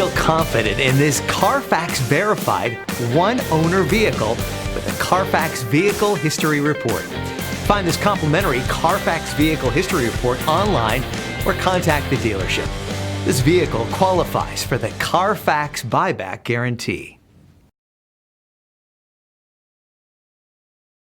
Feel confident in this Carfax verified one-owner vehicle with a Carfax Vehicle History Report. Find this complimentary Carfax Vehicle History Report online or contact the dealership. This vehicle qualifies for the Carfax Buyback Guarantee.